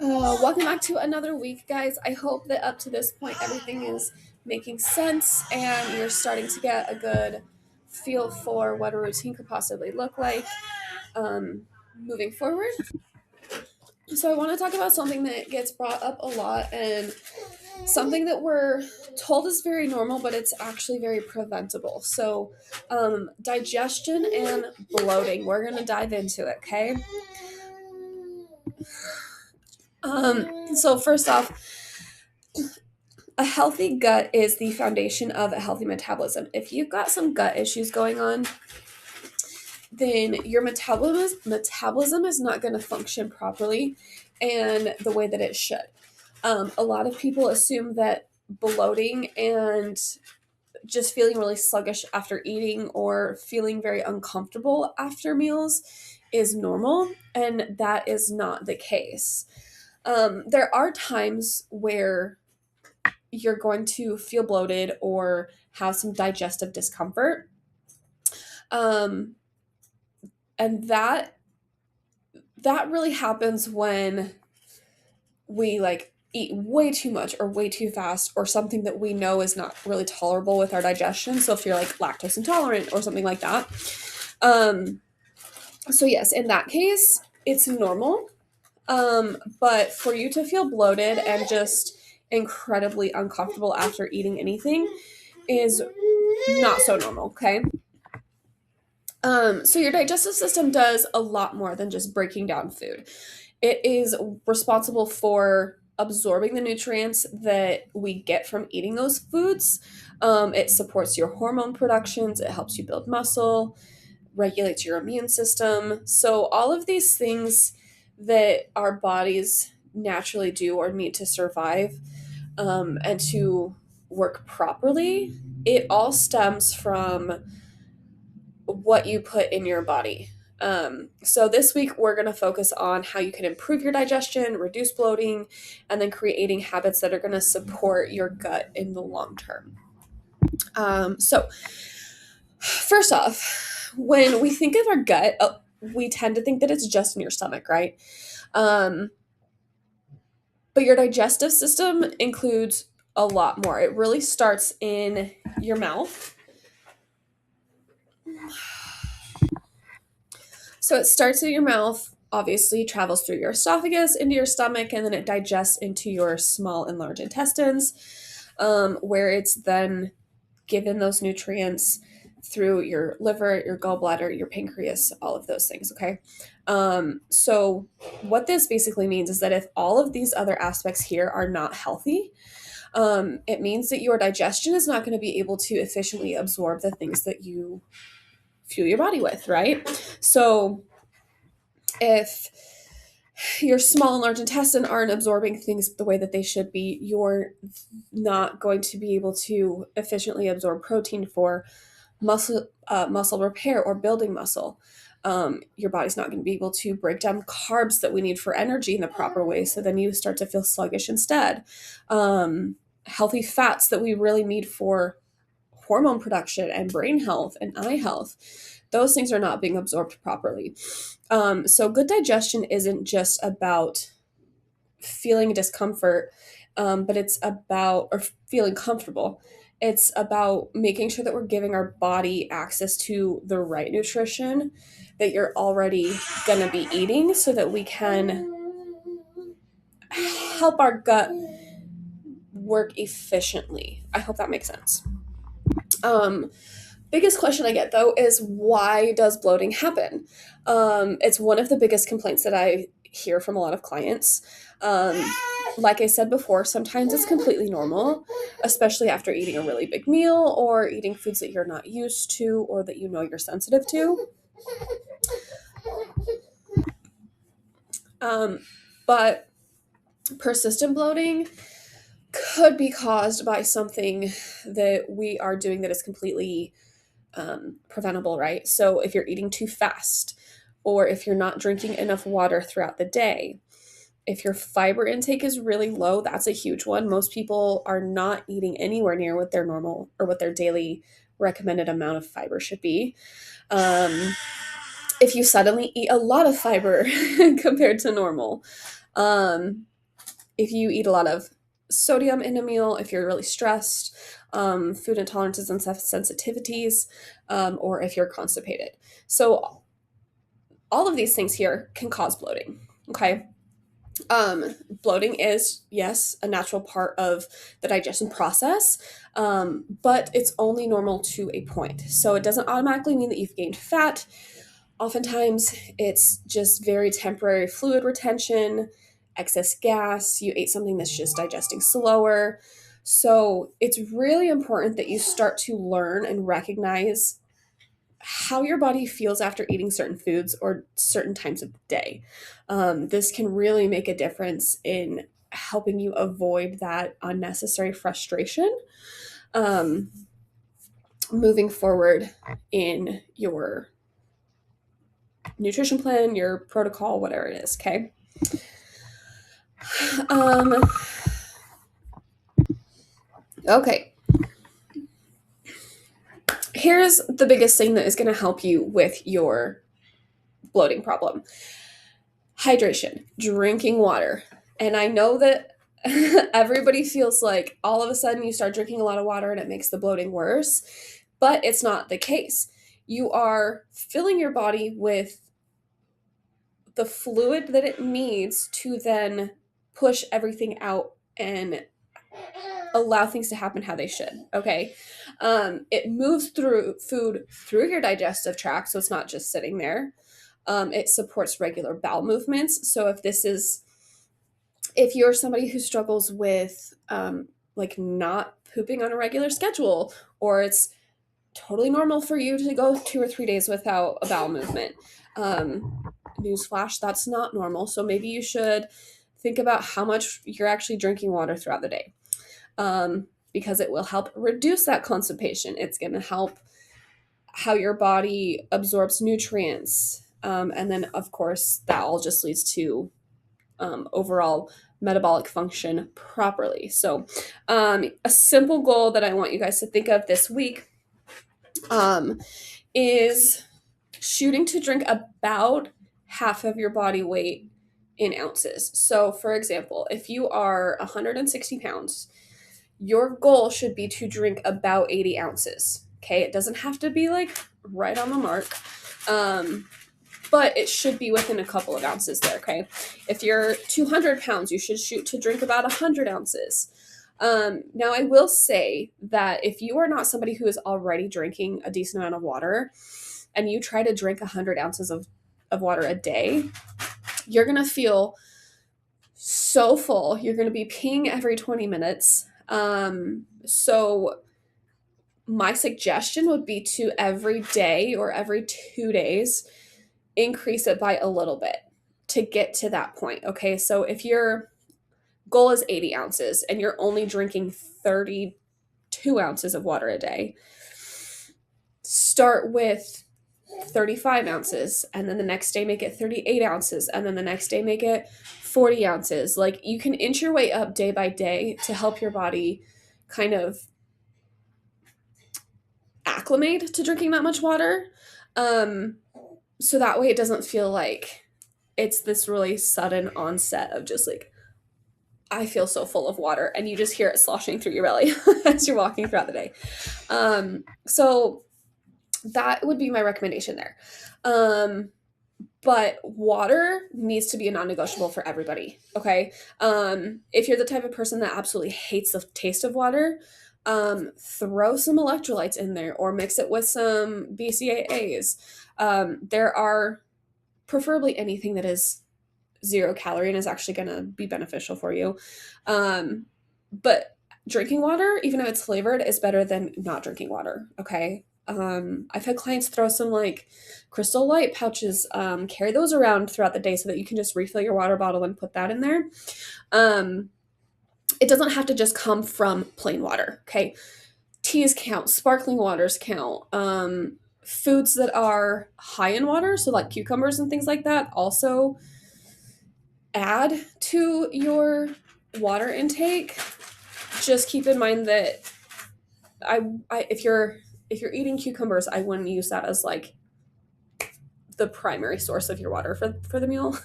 Welcome back to another week, guys. I hope that up to this point everything is making sense and you're starting to get a good feel for what a routine could possibly look like moving forward. So, I want to talk about something that gets brought up a lot and something that we're told is very normal, but it's actually very preventable. So, digestion and bloating. We're going to dive into it, okay? So, first off, a healthy gut is the foundation of a healthy metabolism. If you've got some gut issues going on, then your metabolism is not going to function properly and the way that it should. A lot of people assume that bloating and just feeling really sluggish after eating or feeling very uncomfortable after meals is normal, and that is not the case. There are times where you're going to feel bloated or have some digestive discomfort. Um, and that really happens when we like eat way too much or way too fast or something that we know is not really tolerable with our digestion. So if you're like lactose intolerant or something like that. So yes, in that case, it's normal. But for you to feel bloated and just incredibly uncomfortable after eating anything is not so normal, okay? So your digestive system does a lot more than just breaking down food. It is responsible for absorbing the nutrients that we get from eating those foods. It supports your hormone productions, it helps you build muscle, regulates your immune system. So all of these things that our bodies naturally do or need to survive and to work properly, it all stems from what you put in your body. So this week we're going to focus on how you can improve your digestion, reduce bloating, and then creating habits that are going to support your gut in the long term. So first off, when we think of our gut, we tend to think that it's just in your stomach, right? But your digestive system includes a lot more. It really starts in your mouth. So it starts in your mouth, obviously travels through your esophagus into your stomach, and then it digests into your small and large intestines, where it's then given those nutrients through your liver, your gallbladder, your pancreas, all of those things, okay? So what this basically means is that if all of these other aspects here are not healthy, it means that your digestion is not going to be able to efficiently absorb the things that you fuel your body with, right? So if your small and large intestine aren't absorbing things the way that they should be, you're not going to be able to efficiently absorb protein for muscle repair or building muscle. Your body's not going to be able to break down carbs that we need for energy in the proper way, so then you start to feel sluggish instead. Healthy fats that we really need for hormone production and brain health and eye health, those things are not being absorbed properly. So good digestion isn't just about feeling discomfort, but it's about, or feeling comfortable. It's about making sure that we're giving our body access to the right nutrition that you're already going to be eating so that we can help our gut work efficiently. I hope that makes sense. Biggest question I get though is, why does bloating happen? It's one of the biggest complaints that I hear from a lot of clients. Like I said before, sometimes it's completely normal, especially after eating a really big meal or eating foods that you're not used to or that you know you're sensitive to. But persistent bloating could be caused by something that we are doing that is completely preventable, right? So if you're eating too fast, or if you're not drinking enough water throughout the day, if your fiber intake is really low, that's a huge one. Most people are not eating anywhere near what their normal or what their daily recommended amount of fiber should be. If you suddenly eat a lot of fiber compared to normal, if you eat a lot of sodium in a meal, if you're really stressed, food intolerances and sensitivities, or if you're constipated. So all of these things here can cause bloating. Okay. Bloating is, yes, a natural part of the digestion process, but it's only normal to a point. So it doesn't automatically mean that you've gained fat. Oftentimes, it's just very temporary fluid retention, excess gas. You ate something that's just digesting slower. So it's really important that you start to learn and recognize how your body feels after eating certain foods or certain times of the day. This can really make a difference in helping you avoid that unnecessary frustration um, moving forward in your nutrition plan, your protocol, whatever it is. Okay. Okay. Here's the biggest thing that is going to help you with your bloating problem. Hydration, drinking water. And I know that everybody feels like all of a sudden you start drinking a lot of water and it makes the bloating worse, but it's not the case. You are filling your body with the fluid that it needs to then push everything out and allow things to happen how they should. Okay. It moves through food through your digestive tract, so it's not just sitting there. It supports regular bowel movements. So if you're somebody who struggles with like not pooping on a regular schedule, or it's totally normal for you to go 2 or 3 days without a bowel movement, newsflash, that's not normal. So maybe you should think about how much you're actually drinking water throughout the day, because it will help reduce that constipation. It's going to help how your body absorbs nutrients. And then, of course, that all just leads to overall metabolic function properly. So a simple goal that I want you guys to think of this week is shooting to drink about half of your body weight in ounces. So, for example, if you are 160 pounds, your goal should be to drink about 80 ounces. Okay, it doesn't have to be like right on the mark, but it should be within a couple of ounces there. Okay, if you're 200 pounds, you should shoot to drink about 100 ounces. Now, I will say that if you are not somebody who is already drinking a decent amount of water and you try to drink 100 ounces of water a day, you're going to feel so full. You're going to be peeing every 20 minutes. So my suggestion would be to every day or every 2 days, increase it by a little bit to get to that point. Okay. So if your goal is 80 ounces and you're only drinking 32 ounces of water a day, start with 35 ounces, and then the next day make it 38 ounces, and then the next day make it 40 ounces. Like, you can inch your way up day by day to help your body kind of acclimate to drinking that much water. So that way it doesn't feel like it's this really sudden onset of just like, I feel so full of water, and you just hear it sloshing through your belly as you're walking throughout the day. So that would be my recommendation there. But water needs to be a non-negotiable for everybody. Okay. If you're the type of person that absolutely hates the taste of water, throw some electrolytes in there or mix it with some BCAAs. There are preferably anything that is 0 calorie and is actually going to be beneficial for you. But drinking water, even if it's flavored, is better than not drinking water. Okay. I've had clients throw some like Crystal Light pouches, carry those around throughout the day so that you can just refill your water bottle and put that in there. It doesn't have to just come from plain water. Okay. Teas count, sparkling waters count. Foods that are high in water, so like cucumbers and things like that, also add to your water intake. Just keep in mind that if you're eating cucumbers, I wouldn't use that as like the primary source of your water for the meal.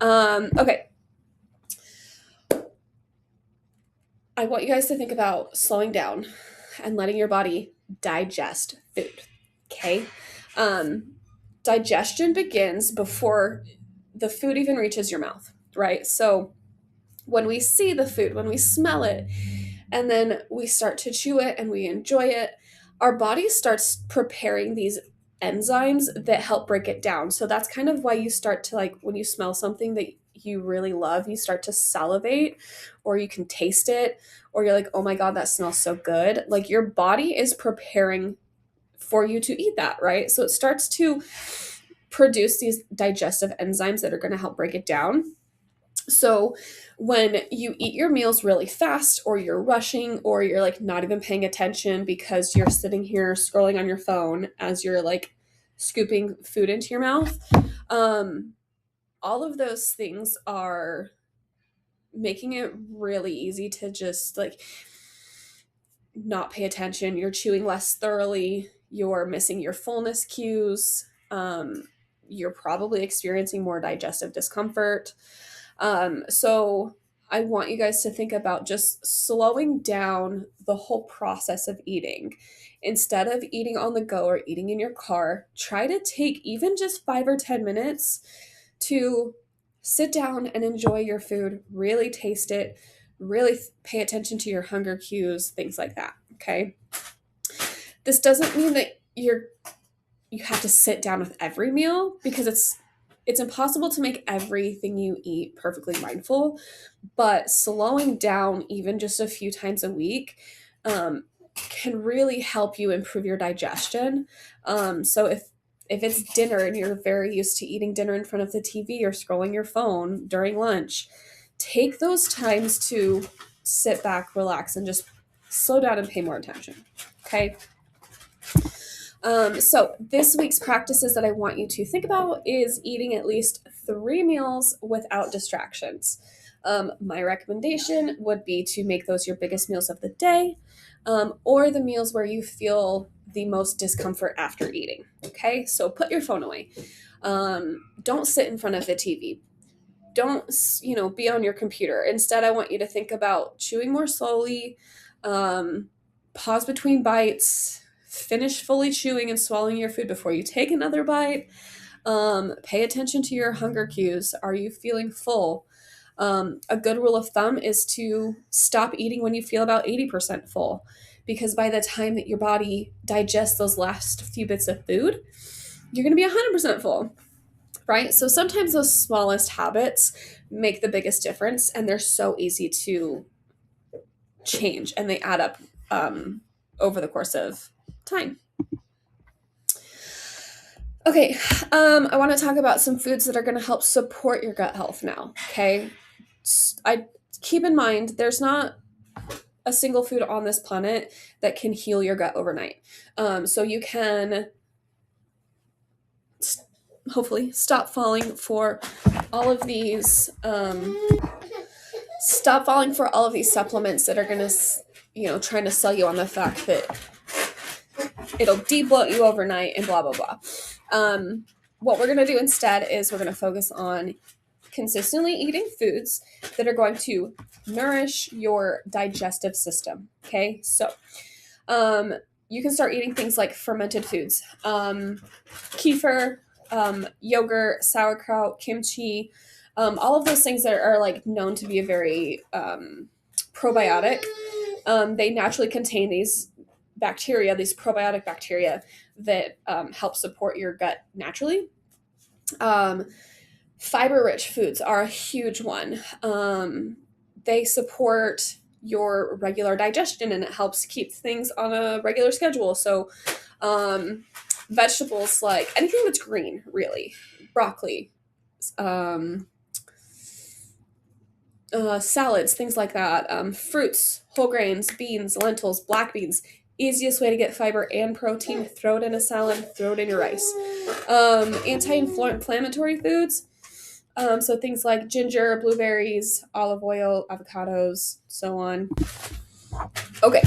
Okay. I want you guys to think about slowing down and letting your body digest food. Okay? Digestion begins before the food even reaches your mouth, right? So when we see the food, when we smell it, and then we start to chew it and we enjoy it, our body starts preparing these enzymes that help break it down. So that's kind of why you start to, like, when you smell something that you really love, you start to salivate, or you can taste it, or you're like, oh my God, that smells so good. Like, your body is preparing for you to eat that, right? So it starts to produce these digestive enzymes that are going to help break it down. So when you eat your meals really fast, or you're rushing, or you're like not even paying attention because you're sitting here scrolling on your phone as you're like scooping food into your mouth, all of those things are making it really easy to just like not pay attention. You're chewing less thoroughly, you're missing your fullness cues, you're probably experiencing more digestive discomfort. So I want you guys to think about just slowing down the whole process of eating. Instead of eating on the go or eating in your car, try to take even just 5 or 10 minutes to sit down and enjoy your food, really taste it, really pay attention to your hunger cues, things like that. Okay. This doesn't mean that you have to sit down with every meal, because it's impossible to make everything you eat perfectly mindful, but slowing down even just a few times a week can really help you improve your digestion. So if it's dinner and you're very used to eating dinner in front of the TV or scrolling your phone during lunch, take those times to sit back, relax, and just slow down and pay more attention. Okay. So this week's practices that I want you to think about is eating at least 3 meals without distractions. My recommendation would be to make those your biggest meals of the day, or the meals where you feel the most discomfort after eating. Okay, so put your phone away. Don't sit in front of the TV. Don't, be on your computer. Instead, I want you to think about chewing more slowly, pause between bites, finish fully chewing and swallowing your food before you take another bite. Pay attention to your hunger cues. Are you feeling full? A good rule of thumb is to stop eating when you feel about 80% full, because by the time that your body digests those last few bits of food, you're going to be 100% full, right? So sometimes those smallest habits make the biggest difference, and they're so easy to change, and they add up over the course of time. Okay, I want to talk about some foods that are going to help support your gut health now. Okay, I keep in mind there's not a single food on this planet that can heal your gut overnight. So you can hopefully stop falling for all of these. Stop falling for all of these supplements that are going to, trying to sell you on the fact that it'll de-bloat you overnight and blah, blah, blah. What we're going to do instead is we're going to focus on consistently eating foods that are going to nourish your digestive system. Okay, so you can start eating things like fermented foods, kefir, yogurt, sauerkraut, kimchi, all of those things that are like known to be a very probiotic. They naturally contain these bacteria, these probiotic bacteria that help support your gut naturally. Fiber-rich foods are a huge one. They support your regular digestion, and it helps keep things on a regular schedule. So vegetables, like anything that's green, really, broccoli, salads, things like that, fruits, whole grains, beans, lentils, black beans. Easiest way to get fiber and protein: throw it in a salad, throw it in your rice. Anti-inflammatory foods, so things like ginger, blueberries, olive oil, avocados, so on. Okay.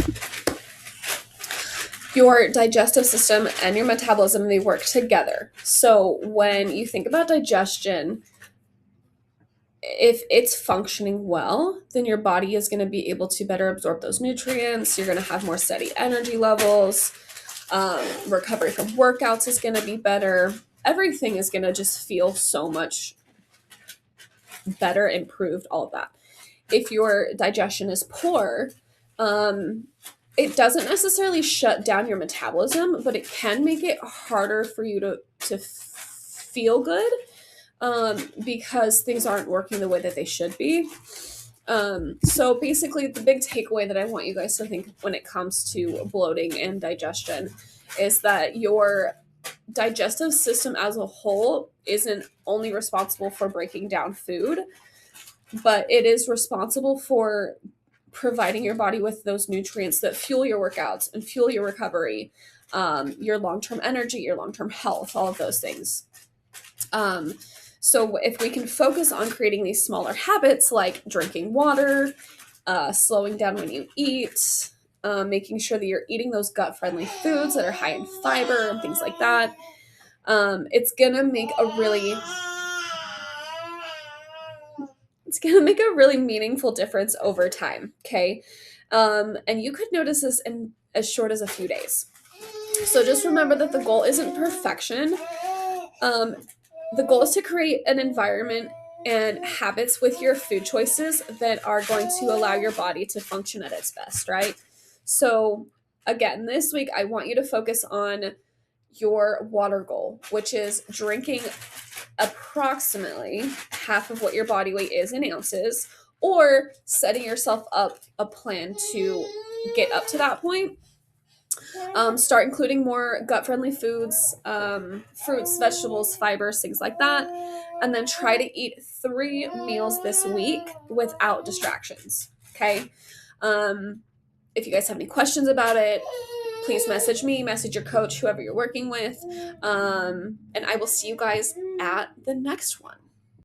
Your digestive system and your metabolism, they work together. So when you think about digestion, if it's functioning well, then your body is going to be able to better absorb those nutrients. You're going to have more steady energy levels. Recovery from workouts is going to be better. Everything is going to just feel so much better, improved, all of that. If your digestion is poor, it doesn't necessarily shut down your metabolism, but it can make it harder for you to feel good, because things aren't working the way that they should be. So basically, the big takeaway that I want you guys to think when it comes to bloating and digestion is that your digestive system as a whole isn't only responsible for breaking down food, but it is responsible for providing your body with those nutrients that fuel your workouts and fuel your recovery, your long-term energy, your long-term health, all of those things. So if we can focus on creating these smaller habits like drinking water, slowing down when you eat, making sure that you're eating those gut-friendly foods that are high in fiber and things like that, it's gonna make a really meaningful difference over time. Okay, and you could notice this in as short as a few days. So just remember that the goal isn't perfection. The goal is to create an environment and habits with your food choices that are going to allow your body to function at its best, right? So again, this week I want you to focus on your water goal, which is drinking approximately half of what your body weight is in ounces, or setting yourself up a plan to get up to that point. Start including more gut-friendly foods, fruits, vegetables, fibers, things like that. And then try to eat 3 meals this week without distractions. Okay? If you guys have any questions about it, please message me, message your coach, whoever you're working with. And I will see you guys at the next one.